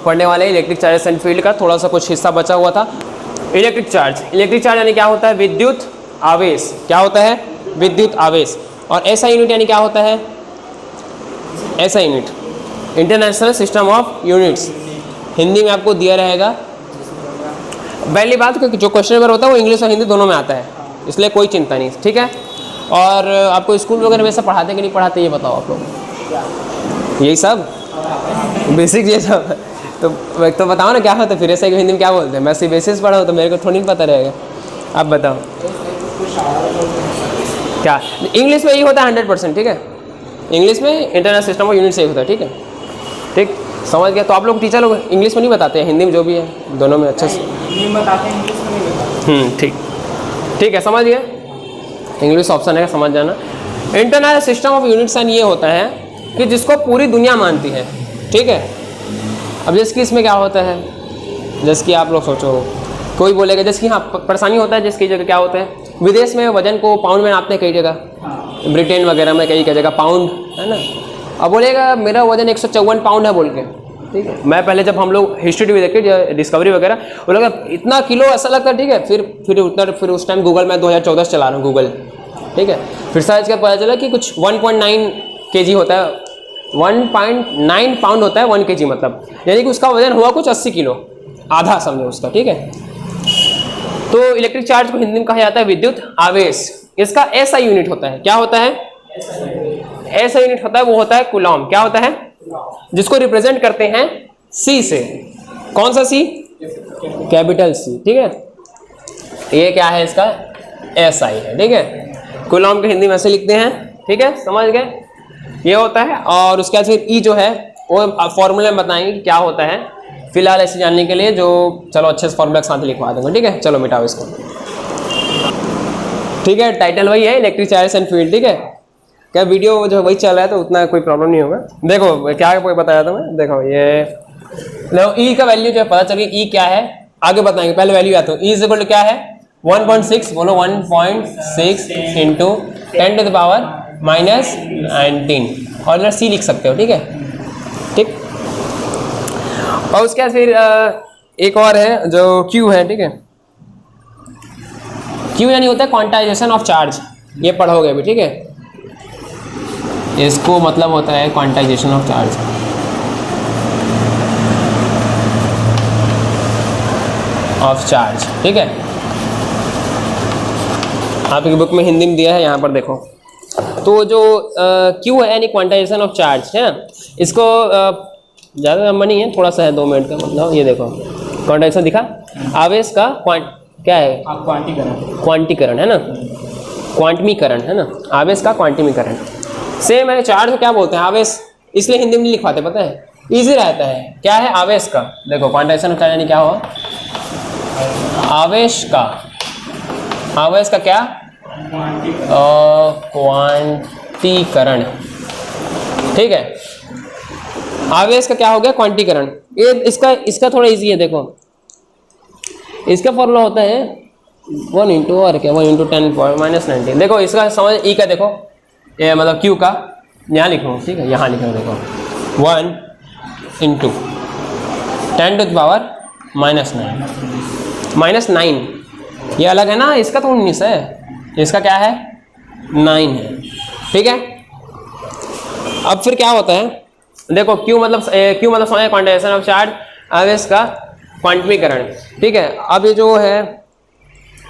पढ़ने वाले electric charge and field का थोड़ा सा कुछ हिस्सा बचा हुआ था। इलेक्ट्रिक चार्ज यानी क्या होता है? विद्युत आवेश। क्या होता है? विद्युत आवेश। और ऐसा यूनिट यानी क्या होता है? ऐसा unit, international system of units, Hindi में आपको दिया रहेगा। पहली बात जो क्वेश्चन पेपर होता है वो इंग्लिश और हिंदी दोनों में आता है, इसलिए कोई चिंता नहीं, ठीक है। और आपको स्कूल वगैरह में सब पढ़ाते कि नहीं पढ़ाते ये बताओ आप लोग? यही सब बेसिक ये सब तो बताओ ना क्या होता है फिर ऐसा हिंदी में क्या बोलते हैं? मैं सी बेसिस पढ़ा हूँ तो मेरे को थोड़ी नहीं पता रहेगा, आप बताओ क्या। इंग्लिश में यही होता है 100%, ठीक है। इंग्लिश में इंटरनेशनल सिस्टम ऑफ यूनिट से होता है, ठीक है, ठीक, समझ गया। तो आप लोग टीचर लोग इंग्लिश में नहीं बताते हैं, हिंदी में जो भी है दोनों में अच्छे से बताते हैं, इंग्लिश में नहीं बताते। ठीक, ठीक है, समझ गए। इंग्लिश ऑप्शन है, समझ जाना। इंटरनेशनल सिस्टम ऑफ यूनिट्स ये होता है कि जिसको पूरी दुनिया मानती है, ठीक है। अब जैसे कि इसमें क्या होता है, जैसे कि आप लोग सोचो कोई बोलेगा, जैसे कि हाँ परेशानी होता है, जिसकी जगह क्या होता है विदेश में वजन को पाउंड में नापते हैं कई जगह, ब्रिटेन वगैरह में कई जगह पाउंड है ना। अब बोलेगा मेरा वजन 154 पाउंड है बोल के, ठीक है। मैं पहले जब हम लोग हिस्ट्री भी देखे डिस्कवरी वगैरह बोलेगा इतना किलो ऐसा लगता है, ठीक है। फिर उस टाइम गूगल में 2014 चला रहा हूँ गूगल, ठीक है। फिर सर्च कर पता चला कि कुछ 1.9 kg होता है, 1.9 पाउंड होता है 1 kg, मतलब यानी कि उसका वजन हुआ कुछ 80 किलो, आधा समझो उसका, ठीक है। तो इलेक्ट्रिक चार्ज को हिंदी में कहा जाता है विद्युत आवेश। इसका ऐसा यूनिट होता है, क्या होता है? ऐसा यूनिट होता है, वो होता है कूलॉम। क्या होता है? जिसको रिप्रेजेंट करते हैं सी से। कौन सा सी? कैपिटल सी, ठीक है। ये क्या है इसका? SI है, ठीक है। कूलॉम को हिंदी में ऐसे लिखते हैं, ठीक है, समझ गए। ये होता है। और उसके बाद फिर E जो है वो फॉर्मूले में बताएंगे कि क्या होता है। फिलहाल ऐसे जानने के लिए जो चलो अच्छे से फॉर्मूला के साथ लिखवा दूंगा, ठीक है। चलो मिटाओ इसको, ठीक है। टाइटल वही है, इलेक्ट्रिक चार्ज एंड फील्ड, ठीक है। क्या वीडियो जो वही चल रहा है तो उतना कोई प्रॉब्लम नहीं होगा। देखो क्या कोई बताया था मैं, देखो ये देखो E का वैल्यू जो है पता चल गया। E क्या है आगे बताएंगे, पहले वैल्यू आता है। E इज इक्वल टू क्या है? 1.6, बोलो 1.6 इंटू 10⁻⁻19, और इधर C लिख सकते हो, ठीक है, ठीक। और उसके बाद फिर एक और है जो Q है, ठीक है। Q यानी होता है क्वांटाइजेशन ऑफ चार्ज, ये पढ़ोगे अभी, ठीक है। इसको मतलब होता है क्वांटाइजेशन ऑफ चार्ज। ठीक है। आपकी बुक में हिंदी में दिया है, यहाँ पर देखो। तो जो Q है यानी क्वांटाइजेशन ऑफ चार्ज है ना, इसको ज़्यादा लंबा नहीं है, थोड़ा सा है 2 मिनट का, मतलब ये देखो क्वांटाइजेशन दिखा, आवेश का क्या है? क्वांटीकरण है ना, क्वांटमीकरण है ना, आवेश का क्वांटमीकरण। सेम है, चार्ज को क्या बोलते हैं? आवेश। इसलिए हिंदी में नहीं लिखवाते, पता है, इजी रहता है। क्या है? आवेश का। देखो क्वांटाइजेशन का यानी क्या हुआ? आवेश का क्या? क्वांटीकरण, ठीक है। आवेश का क्या हो गया? क्वांटीकरण। ये इसका थोड़ा इजी है, देखो इसका फॉर्मूला होता है 1 इंटू और क्या 1 इंटू 10⁻⁻19। देखो इसका समझ E का, देखो ये मतलब Q का यहाँ लिख लो, ठीक है, यहाँ लिख लो, देखो 1 इंटू 10⁻⁻9 ये अलग है ना, इसका तो 19 है, इसका क्या है? 9 है, ठीक है। अब फिर क्या होता है, देखो Q मतलब समझ क्वांटाइजेशन ऑफ चार्ज, आवेश का क्वांटमीकरण, ठीक है। अब ये जो है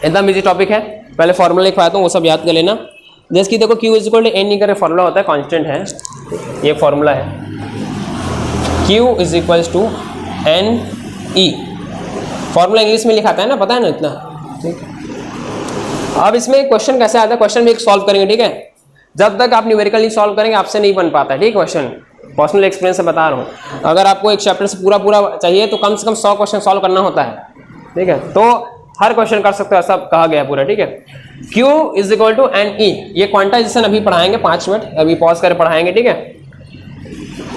एकदम इजी टॉपिक है, पहले फॉर्मूला लिखवाता हूँ, वो सब याद कर लेना। जैसे कि देखो Q is equal to N नहीं करे, फॉर्मूला होता है कांस्टेंट है, ये फॉर्मूला है Q is equal to NE। Formula English में लिखाता है ना, पता है ना इतना, ठीक है। अब इसमें क्वेश्चन कैसे आता है, क्वेश्चन भी एक सॉल्व करेंगे, ठीक है। जब तक आप न्यूमेरिकल नहीं सॉल्व करेंगे आपसे नहीं बन पाता है, ठीक है। क्वेश्चन पर्सनल एक्सपीरियंस से बता रहा हूँ, अगर आपको एक चैप्टर से पूरा चाहिए तो कम से कम 100 क्वेश्चन सॉल्व करना होता है, ठीक है। तो हर क्वेश्चन कर सकते हो, ऐसा कहा गया पूरा, ठीक है। Q is equal to NE, ये क्वांटाइजेशन अभी पढ़ाएंगे 5 मिनट, अभी पॉज कर पढ़ाएंगे, ठीक है।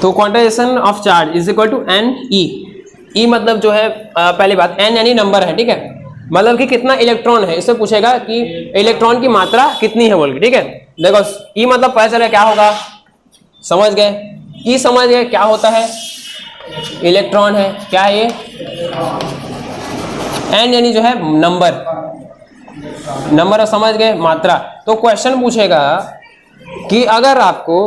तो quantization of charge is equal to NE। E मतलब जो है पहली बात N यानी नंबर है, ठीक है, मतलब कि कितना इलेक्ट्रॉन है, इससे पूछेगा कि इलेक्ट्रॉन की मात्रा कितनी है बोल के, ठीक है। देखो E मतलब पता चला क्या होगा, समझ गए, E समझ गए क्या होता है, इलेक्ट्रॉन है, क्या है ये, n यानी जो है नंबर और समझ गए मात्रा। तो क्वेश्चन पूछेगा कि अगर आपको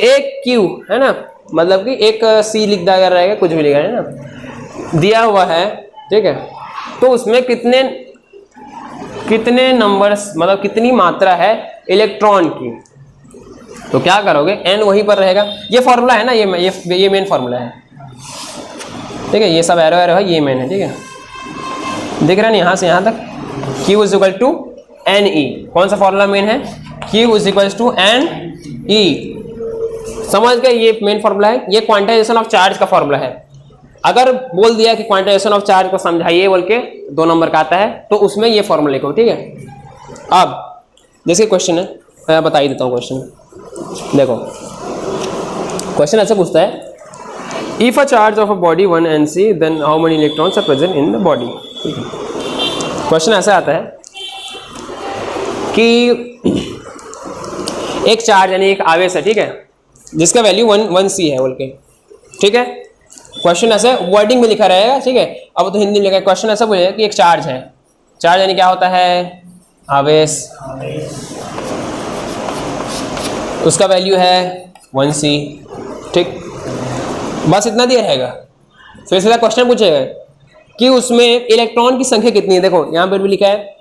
एक Q है ना, मतलब कि एक C लिख दिया रहेगा, कुछ भी लिखा है ना, दिया हुआ है, ठीक है, तो उसमें कितने नंबर्स, मतलब कितनी मात्रा है इलेक्ट्रॉन की, तो क्या करोगे, n वहीं पर रहेगा। ये फॉर्मूला है ना, ये मेन फॉर्मूला है, ठीक है, ये सब एरो है, ये मेन है, ठीक है, दिख रहा है ना यहाँ से यहाँ तक, Q is equal to N E. कौन सा फॉर्मूला मेन है, Q is equal to N E. समझ गए, ये मेन फॉर्मूला है, ये क्वांटाइजेशन ऑफ चार्ज का फॉर्मूला है। अगर बोल दिया कि क्वांटाइजेशन ऑफ चार्ज को समझाइए बोल के 2 नंबर का आता है, तो उसमें ये फॉर्मूला लिखो, ठीक है। अब जैसे क्वेश्चन है, मैं बता ही देता हूँ क्वेश्चन। देखो क्वेश्चन ऐसे पूछता है, if a charge of a body 1 Nc then how many electrons are present in the body. ठीक है, क्वेश्चन ऐसा आता है कि एक चार्ज यानी एक आवेश है, ठीक है, जिसका वैल्यू 1 C है बोल के, ठीक है। क्वेश्चन ऐसे वर्डिंग में लिखा रहेगा, ठीक है, अब तो हिंदी में लिखा है। क्वेश्चन ऐसा पूछेगा कि एक चार्ज है, चार्ज यानी क्या होता है, आवेश, उसका वैल्यू है 1 C, ठीक, बस इतना दिया रहेगा। फिर सीधा क्वेश्चन पूछेगा कि उसमें इलेक्ट्रॉन की संख्या कितनी है। देखो यहाँ पर भी लिखा है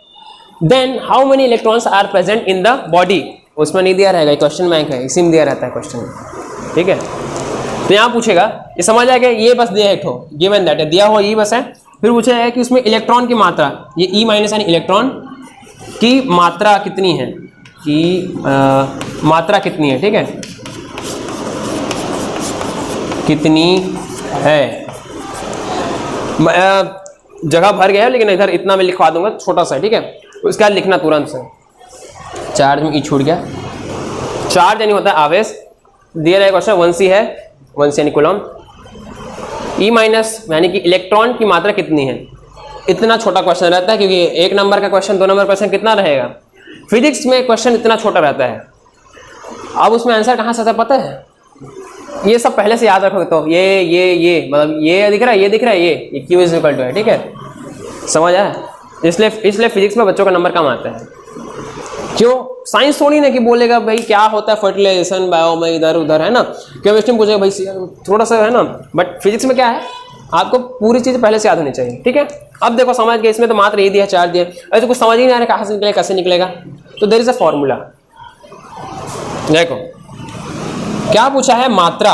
then how many electrons are present in the body, उसमें नहीं दिया रहेगा, क्वेश्चन बैंक है, इसी में दिया रहता है क्वेश्चन, ठीक है। तो यहाँ पूछेगा, ये समझ आएगा, ये बस दिया है, गिवन दैट है, दिया हुआ ये बस है। फिर पूछेगा कि उसमें इलेक्ट्रॉन की मात्रा, ये E माइनस यानी इलेक्ट्रॉन की मात्रा कितनी है, कि मात्रा कितनी है, ठीक है, कितनी है। जगह भर गया है, लेकिन इधर इतना मैं लिखवा दूंगा छोटा सा, ठीक है, उसके बाद लिखना तुरंत से। चार्ज में E छूट गया, चार्ज यानी होता है आवेश, दिया रहेगा क्वेश्चन 1 C है, 1 C यानी कूलम, E माइनस यानी कि इलेक्ट्रॉन की मात्रा कितनी है। इतना छोटा क्वेश्चन रहता है, क्योंकि 1 नंबर का क्वेश्चन 2 नंबर क्वेश्चन कितना रहेगा, फिजिक्स में क्वेश्चन इतना छोटा रहता है। अब उसमें आंसर कहाँ से आता पता है, ये सब पहले से याद रखोगे तो ये मतलब ये दिख रहा है, ये दिख रहा है, ये Q इज इक्वल टू है, ठीक है, समझ आया। इसलिए फिजिक्स में बच्चों का नंबर कम आता है। क्यों, साइंस थोड़ी ना कि बोलेगा भाई क्या होता है फर्टिलाइजेशन, बायो में इधर उधर, है ना, केमिस्ट्री में पूछेगा भाई थोड़ा सा, है ना, बट फिजिक्स में क्या है, आपको पूरी चीज़ पहले से याद होनी चाहिए, ठीक है। अब देखो समझ गए, इसमें तो मात्र ये दिया, चार्ज दिया, अरे तो कुछ समझ ही नहीं आ रहा कहाँ से निकलेगा, कैसे निकलेगा, तो देयर इज अ फॉर्मूला। देखो क्या पूछा है, मात्रा,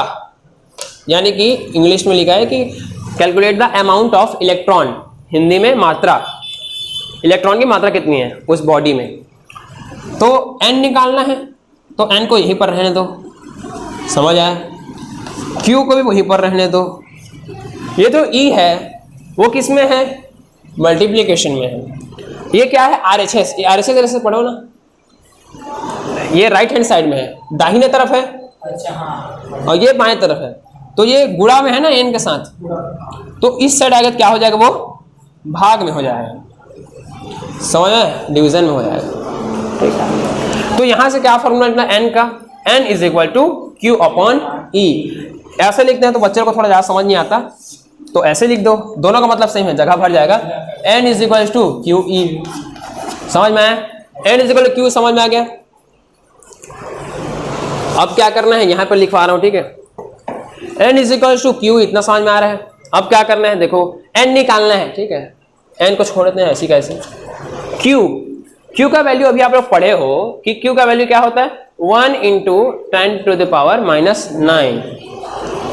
यानी कि इंग्लिश में लिखा है कि calculate the amount of electron, Hindi में मात्रा, इलेक्ट्रॉन की मात्रा कितनी है उस बॉडी में। तो n निकालना है, तो n को यहीं पर रहने दो, समझ आया, q को भी वहीं पर रहने दो। ये जो E है वो किस में है, मल्टीप्लिकेशन में है। ये क्या है, RHS, ये RHS जैसे पढ़ो ना, ये राइट हैंड साइड में है, दाहिने तरफ है, अच्छा हाँ, और ये बाएं तरफ है, तो ये गुणा में है ना n के साथ, तो इस साइड आएगा क्या हो जाएगा, वो भाग में हो जाएगा, समझ में, डिवीजन में हो जाएगा, ठीक है। तो यहाँ से क्या फॉर्मूला लिखना n का, n is equal to Q upon E। ऐसे लिखते हैं तो बच्चे को थोड़ा ज़्यादा समझ नहीं आता, तो ऐसे लिख दो, दोनों का मतलब सेम है, जगह भर जाएगा। n is equal to Q E, समझ में आया, n is equal to Q समझ में आ गया। अब क्या करना है, यहाँ पर लिखवा रहा हूँ, ठीक है, n is equal to Q, इतना समझ में आ रहा है। अब क्या करना है, देखो n निकालना है, ठीक है, n को छोड़ देते हैं ऐसी कैसे, q का वैल्यू अभी आप लोग पढ़े हो कि q का वैल्यू क्या होता है, 1 इंटू 10⁻⁹।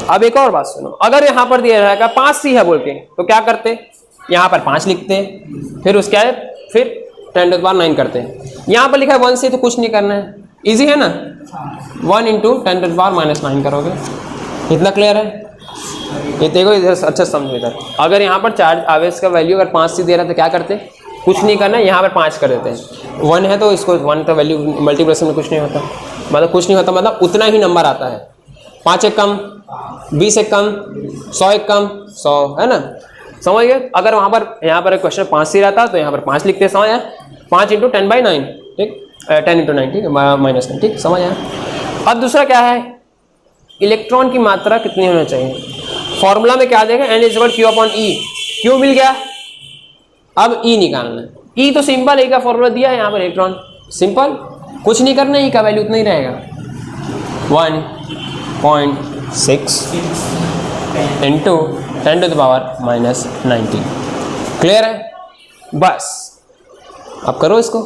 अब एक और बात सुनो, अगर यहाँ पर दिया रहेगा 5c है बोल के, तो क्या करते, यहाँ पर 5 लिखते हैं, फिर उसके बाद फिर 10⁹ करते हैं। यहाँ पर लिखा है 1c, तो कुछ नहीं करना है, इजी है ना, 1 इंटू 10⁻⁹ करोगे, इतना क्लियर है। ये देखो इधर अच्छा समझो, इधर अगर यहाँ पर चार्ज आवेश का वैल्यू अगर 5c दे रहा है तो क्या करते, कुछ नहीं करना है, यहाँ पर 5 कर देते हैं। 1 है तो इसको 1 का वैल्यू मल्टीप्लिकेशन में कुछ नहीं होता, मतलब कुछ नहीं होता, मतलब उतना ही नंबर आता है, 5 एक कम, 20 एक कम, 100 एक कम, 100, है ना, समझ गए। अगर वहाँ पर यहाँ पर क्वेश्चन 5c रहता तो यहाँ पर 5 लिखते, समझ आया, 5 इंटू 10/9, ठीक, 10 इंटू 9, ठीक है, -9, ठीक, समझ आया। अब दूसरा क्या है, इलेक्ट्रॉन की मात्रा कितनी होनी चाहिए। फॉर्मूला में क्या देगा, n is Q upon E, Q मिल गया, अब ई निकालना है। ई तो सिंपल, ई का फॉर्मूला दिया है यहाँ पर इलेक्ट्रॉन, सिंपल, कुछ नहीं करना, ई का वैल्यू उतना ही रहेगा 1.6 इंटू 10⁻⁻⁹। क्लियर है? बस अब करो इसको।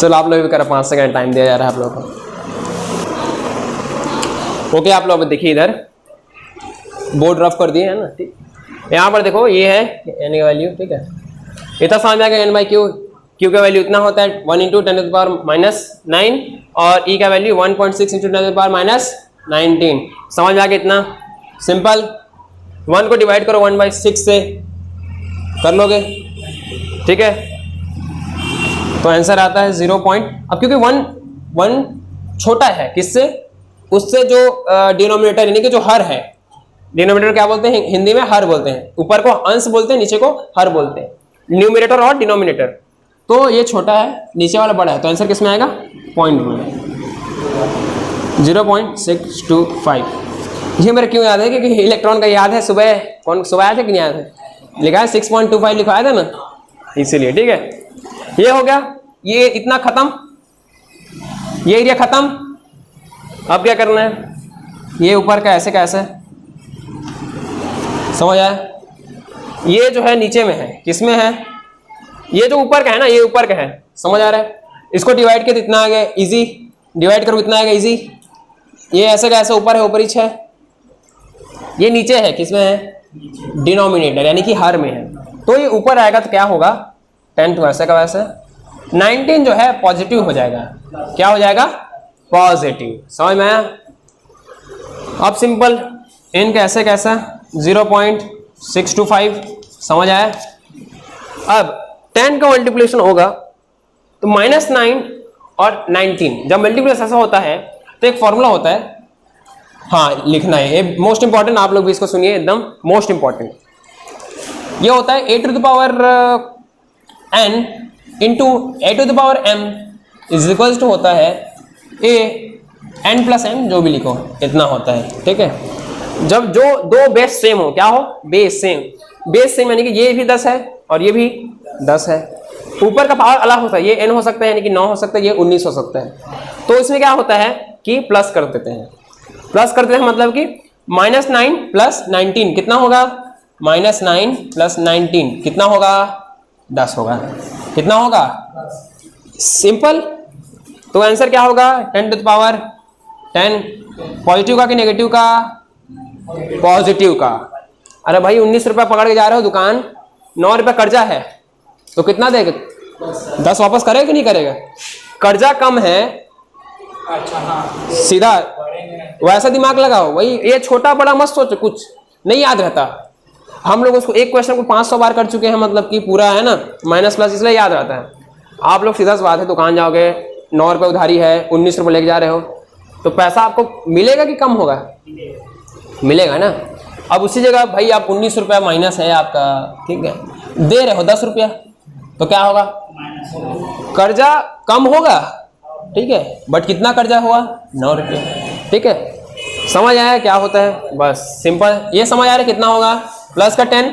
चलो आप लोग भी करो, 5 सेकंड टाइम दिया जा रहा है आप लोगों को। ओके आप लोग देखिए, इधर बोर्ड रफ कर दिए है ना, ठीक। यहाँ पर देखो ये है n की वैल्यू, ठीक है, इतना समझ में आ गया, n बाई क्यू, क्यू का वैल्यू इतना होता है 1 इंटू 10⁻⁹ और ई का वैल्यू 1.6 इंटू 10⁻⁹। समझ में आ गया इतना सिंपल। 1 को डिवाइड करो 1/6 से, कर लोगे, ठीक है, तो आंसर आता है 0 पॉइंट। अब क्योंकि 1 छोटा है किससे, उससे जो डिनोमिनेटर यानी कि जो हर है, डिनोमिनेटर क्या बोलते हैं हिंदी में, हर बोलते हैं, ऊपर को अंश बोलते हैं, नीचे को हर बोलते हैं, न्यूमिनेटर और डिनोमिनेटर। तो ये छोटा है, नीचे वाला बड़ा है, तो आंसर किस में आएगा, पॉइंट में, 0.625। ये मेरे क्यों याद है, क्योंकि इलेक्ट्रॉन का याद है, सुबह सुबह आया था कि नहीं आया था, लिखा है 6.25 लिखवाया था ना, इसीलिए, ठीक है। ये हो गया, ये इतना खत्म, ये एरिया खत्म। अब क्या करना है, ये ऊपर का ऐसे का ऐसे, समझ आया, ये जो है नीचे में है, किस में है, ये जो ऊपर का है ना, ये ऊपर का है, समझ आ रहा है, इसको डिवाइड किया तो इतना आ गया, इजी, डिवाइड करो इतना आएगा, इजी। ये ऐसे का ऐसे ऊपर है, ऊपर ही है, ये नीचे है, किस में है, डिनोमिनेटर यानी कि हर में है, तो ये ऊपर आएगा तो क्या होगा, 10 तो ऐसे का वैसे, 19 जो है पॉजिटिव हो जाएगा, क्या हो जाएगा, पॉजिटिव। समझ में आया? अब सिंपल, n कैसे कैसा 0.625, समझ आया? अब 10 का मल्टीप्लिकेशन होगा तो -9 और 19, जब मल्टीप्लिकेशन ऐसा होता है तो एक फॉर्मूला होता है, हाँ लिखना है, ये मोस्ट इंपॉर्टेंट, आप लोग भी इसको सुनिए, एकदम मोस्ट इंपॉर्टेंट। ये होता है a⁴n into a⁴m is equals to होता है n+m, जो भी लिखो इतना होता है, ठीक है। जब जो दो बेस सेम हो, क्या हो, बेस सेम, बेस सेम यानी कि ये भी 10 है और ये भी 10 है, ऊपर का पावर अलग होता है, ये n हो सकता है यानी कि 9 हो सकता है, ये 19 हो सकता है, तो इसमें क्या होता है कि प्लस कर देते हैं, प्लस कर देते हैं मतलब कि -9 + 19 कितना होगा, -9 + 19 कितना होगा, 10 होगा, कितना होगा, सिंपल। तो आंसर क्या होगा, 10⁻10, पॉजिटिव का कि नेगेटिव का, पॉजिटिव का। अरे भाई 19 रुपया पकड़ के जा रहे हो दुकान, 9 रुपया कर्जा है, तो कितना देगा, 10 वापस करेगा कि नहीं करेगा, कर्जा कम है, अच्छा हाँ, सीधा वैसा दिमाग लगाओ, वही, ये छोटा बड़ा मत सोचो, कुछ नहीं याद रहता। हम लोग उसको एक क्वेश्चन को 500 बार कर चुके हैं, मतलब कि पूरा है ना, माइनस प्लस, इसलिए याद रहता है। आप लोग सीधा सी बात है, दुकान जाओगे, 9 रुपये उधारी है, 19 रुपये लेके जा रहे हो, तो पैसा आपको मिलेगा कि कम होगा, मिलेगा ना। अब उसी जगह भाई आप 19 रुपया माइनस है आपका, ठीक है, दे रहे हो 10 रुपया, तो क्या होगा, कर्जा कम होगा, ठीक है, बट कितना कर्जा हुआ, 9 रुपये, ठीक है। समझ आया क्या होता है, बस सिंपल, ये समझ आ रहा है कितना होगा, प्लस का 10,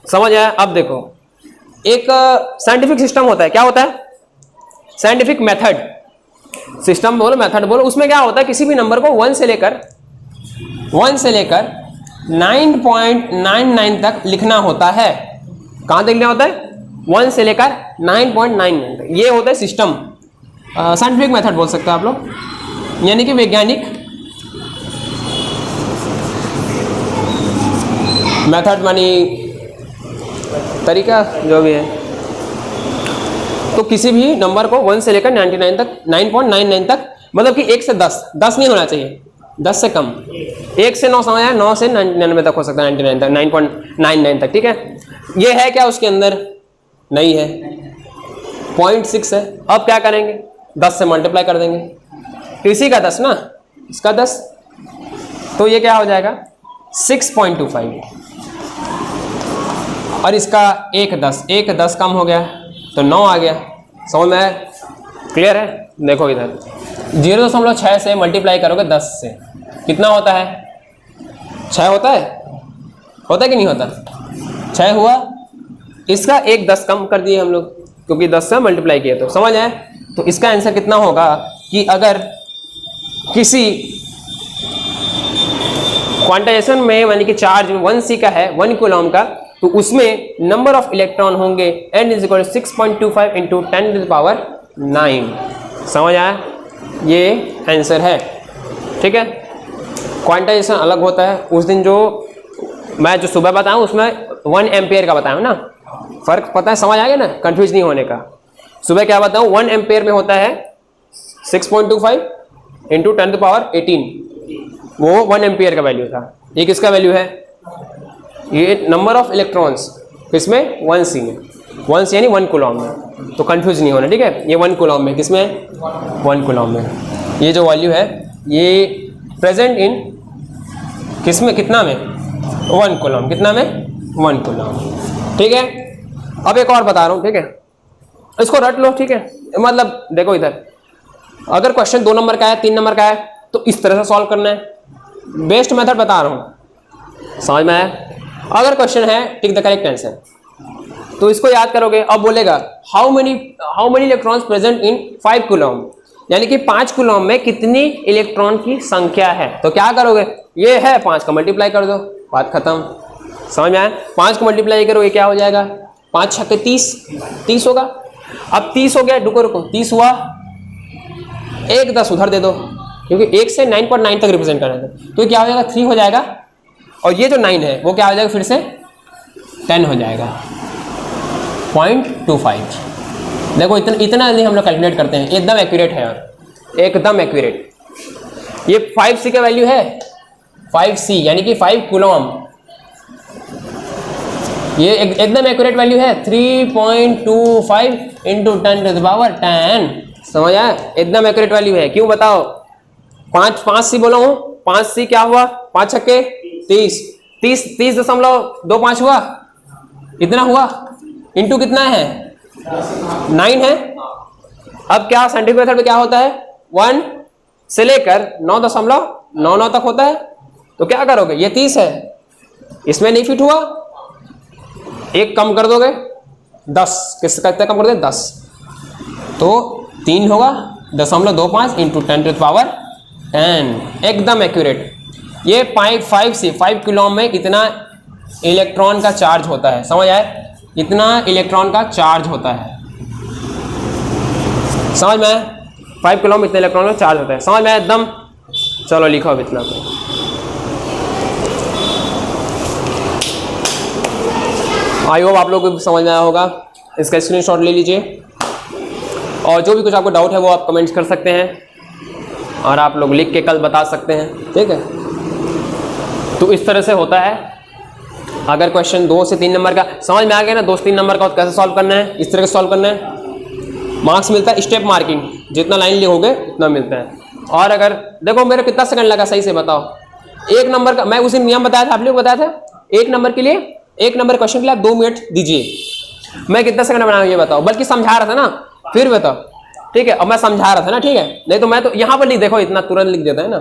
समझ आया। अब देखो, एक साइंटिफिक सिस्टम होता है, क्या होता है, साइंटिफिक मेथड, सिस्टम बोलो मेथड बोलो, उसमें क्या होता है, किसी भी नंबर को 1 से लेकर 9.99 तक लिखना होता है। कहाँ तक लिखना होता है, 1 से लेकर 9.99 तक, ये होता है सिस्टम, साइंटिफिक मेथड बोल सकते हैं आप लोग, यानी कि वैज्ञानिक मेथड, मानी तरीका जो भी है। तो किसी भी नंबर को 1 से लेकर 99 तक, 9.99 तक, मतलब कि 1 से 10 नहीं होना चाहिए, 10 से कम, 1 से 9 समझ आया, 9 से 99 तक हो सकता है, 99 तक, 9.99 तक, ठीक है। ये है क्या उसके अंदर, नहीं है, 0.6 है। अब क्या करेंगे, 10 से मल्टीप्लाई कर देंगे, इसी का 10 ना, इसका 10, तो ये क्या हो जाएगा 6.25, और इसका 1 10 कम हो गया तो 9 आ गया, समझ में आया, क्लियर है। देखो इधर 0.6 से मल्टीप्लाई करोगे 10 से, कितना होता है 6 होता है कि नहीं होता? 6 हुआ, इसका 1 10 कम कर दिए हम लोग क्योंकि 10 से मल्टीप्लाई किया, तो समझ आए। तो इसका आंसर कितना होगा कि अगर किसी क्वांटाइजेशन में यानी कि चार्ज 1c का है 1 कूलम का, तो उसमें नंबर ऑफ इलेक्ट्रॉन होंगे n = 6.25 × 10⁹ समझ आया? ये आंसर है, ठीक है। क्वांटाइजेशन अलग होता है। उस दिन जो मैं जो सुबह बताऊं उसमें 1 एम्पेयर का बताऊं ना, फर्क पता है, समझ आ गया ना, कंफ्यूज नहीं होने का। सुबह क्या बताऊं, 1 एम्पेयर में होता है 6.25 × 10⁻18, वो 1 एम्पेयर का वैल्यू था। ये किसका वैल्यू है? ये नंबर ऑफ इलेक्ट्रॉन्स किसमें? 1c में, 1c यानी 1 कूलम में, तो कंफ्यूज नहीं होना, ठीक है। ये 1 कूलम में, किसमें? 1 कूलम में। ये जो वैल्यू है ये प्रेजेंट इन किसमें, कितना में? 1 कूलम। कितना में? 1 कूलम, ठीक है। अब एक और बता रहा हूँ, ठीक है, इसको रट लो, ठीक है। मतलब देखो इधर, अगर क्वेश्चन 2 नंबर का है 3 नंबर का है तो इस तरह से सॉल्व करना है। बेस्ट मेथड बता रहा हूँ, समझ में आया? अगर क्वेश्चन है टिक द करेक्ट आंसर, तो इसको याद करोगे। अब बोलेगा how many electrons present in 5 coulomb, यानी कि 5 कूलम में कितनी इलेक्ट्रॉन की संख्या है। तो क्या करोगे, ये है 5 का मल्टीप्लाई कर दो, बात खत्म। समझ में आया? 5 को मल्टीप्लाई करोगे क्या हो जाएगा? 5 छक्के 30 होगा। अब 30 हो गया, रुको 30 हुआ, 1 10 उधर दे दो क्योंकि 1 से 9.9 तक रिप्रेजेंट करना है, तो क्या हो जाएगा? 3 हो जाएगा। और ये जो 9 है वो क्या हो जाएगा? फिर से 10 हो जाएगा, 0.25। देखो इतना जल्दी हम लोग कैलकुलेट करते हैं, एकदम एक्यूरेट है यार, एकदम एक्यूरेट। ये 5c का वैल्यू है, 5c यानी कि 5 कूलम, ये एकदम एक्यूरेट वैल्यू है। 3.25 × 10⁻10, समझ आया? एकदम एक्यूरेट वैल्यू है। क्यों बताओ? 5c बोला हूँ, 5c क्या हुआ? 5 छक्के 30.25 हुआ, इतना हुआ। इंटू कितना है? 9 है। अब क्या साइंटिफिक मेथड में क्या होता है? 1 से लेकर 9.99 तक होता है। तो क्या करोगे, ये 30 है, इसमें नहीं फिट हुआ, 1 कम कर दोगे, 10 किस करते कम कर दोगे? 10, तो 3 होगा 0.25 × 10⁻10, एकदम एक्यूरेट। ये 5 कूलम में इतना इलेक्ट्रॉन का चार्ज होता है, समझ आए? इतना इलेक्ट्रॉन का चार्ज होता है, समझ में आया? 5 कूलम इतने इलेक्ट्रॉन का चार्ज होता है, समझ में आया एकदम? चलो लिखो अब इतना को। आई होप आप लोगों को समझ में आया होगा। इसका स्क्रीनशॉट ले लीजिए और जो भी कुछ आपको डाउट है वो आप कमेंट्स कर सकते हैं और आप लोग लिख के कल बता सकते हैं, ठीक है। तो इस तरह से होता है। अगर क्वेश्चन 2 से 3 नंबर का समझ में आ गया ना, 2 से 3 नंबर का तो कैसे सॉल्व करना है, इस तरह से सॉल्व करना है। मार्क्स मिलता है स्टेप मार्किंग, जितना लाइन लिखोगे उतना मिलता है। और अगर देखो मेरा कितना सेकंड लगा सही से बताओ, 1 नंबर का मैं उसी नियम बताया था, आप लोग बताया था 1 नंबर के लिए, 1 नंबर क्वेश्चन के लिए आप 2 मिनट दीजिए। मैं कितना सेकंड बनाऊँ ये बताओ, बल्कि समझा रहा था ना, फिर बताओ, ठीक है। अब मैं समझा रहा था ना, ठीक है, नहीं तो मैं तो यहाँ पर लिख, देखो इतना तुरंत लिख देता है ना,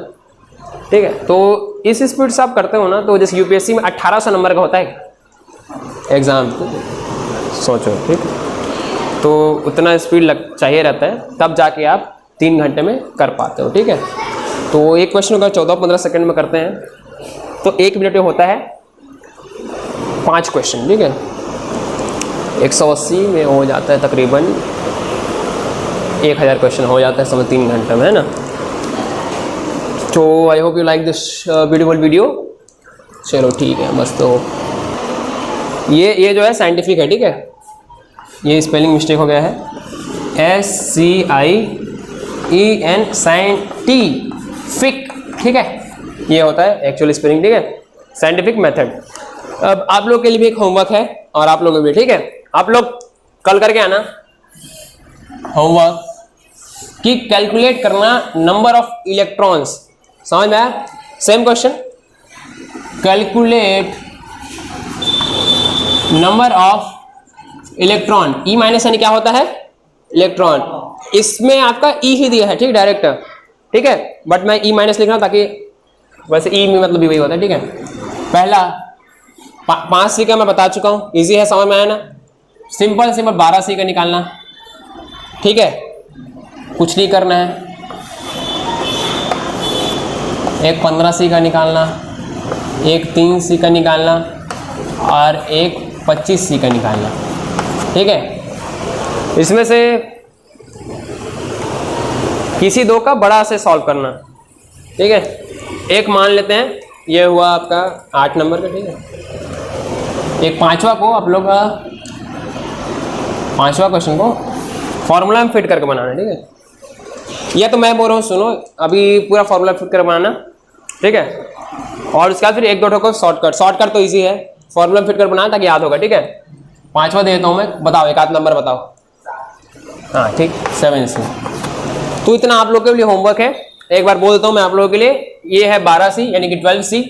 ठीक है। तो इस स्पीड से आप करते हो ना, तो जैसे यूपीएससी में 1800 नंबर का होता है एग्ज़ाम, सोचो, ठीक है। तो उतना स्पीड चाहिए रहता है, तब जाके आप 3 घंटे में कर पाते हो, ठीक है। तो एक क्वेश्चन का 14-15 सेकंड में करते हैं, तो 1 मिनट में होता है 5 क्वेश्चन, ठीक है। 180 में हो जाता है तकरीबन 1000 क्वेश्चन हो जाता है, समझ 3 घंटे में, है ना। तो आई hope you like this beautiful video. चलो ठीक है, मस्त। तो ये जो है साइंटिफिक है, ठीक है, ये स्पेलिंग मिस्टेक हो गया है, SCIEN साइंटिफिक, ठीक है, ये होता है एक्चुअल स्पेलिंग, ठीक है, साइंटिफिक मेथड। अब आप लोग के लिए भी एक होमवर्क है और आप लोगों के भी, ठीक है। आप लोग कल करके आना होमवर्क कि कैलकुलेट करना नंबर ऑफ इलेक्ट्रॉन्स, समझ में आया? Same question, calculate number of electron, E minus यानी क्या होता है? इलेक्ट्रॉन। इसमें आपका ई ही दिया है, ठीक, डायरेक्ट, ठीक है, बट मैं ई माइनस लिख रहा हूं ताकि वैसे ई में मतलब भी वही होता है, ठीक है। पहला 5C का मैं बता चुका हूँ, इजी है, समझ में आया ना। सिंपल 12C का निकालना, ठीक है, कुछ नहीं करना है। एक 15C का निकालना, एक 3C का निकालना और एक 25C का निकालना, ठीक है। इसमें से किसी दो का बड़ा से सॉल्व करना, ठीक है। एक मान लेते हैं ये हुआ आपका 8 नंबर का, ठीक है। एक पांचवा को आप लोग पांचवा क्वेश्चन को फॉर्मूला में फिट करके बनाना, ठीक है। या तो मैं बोल रहा हूँ सुनो, अभी पूरा फॉर्मूला फिट कर बनाना, ठीक है। और उसके बाद फिर एक दो को शॉर्टकट तो इजी है, फॉर्मूला फिट कर बनाना ताकि याद होगा, ठीक है। पांचवा देता हूँ मैं, बताओ एक आध नंबर बताओ। हाँ ठीक, 7C। तो इतना आप लोग के लिए होमवर्क है, एक बार बोल देता हूँ मैं आप लोगों के लिए। ये है 12C यानी कि 12C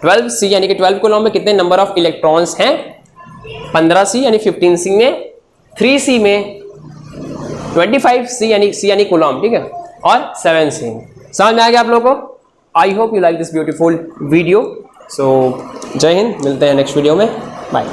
12C यानी कि 12 कूलम में कितने नंबर ऑफ इलेक्ट्रॉन्स हैं, 15C यानी 15C में, 3C में, 25C यानी C यानी कूलम, ठीक है, और 7C। समझ में आ गया आप लोगों को? I hope you like this beautiful video. So जय हिंद, मिलते हैं नेक्स्ट वीडियो में, बाय।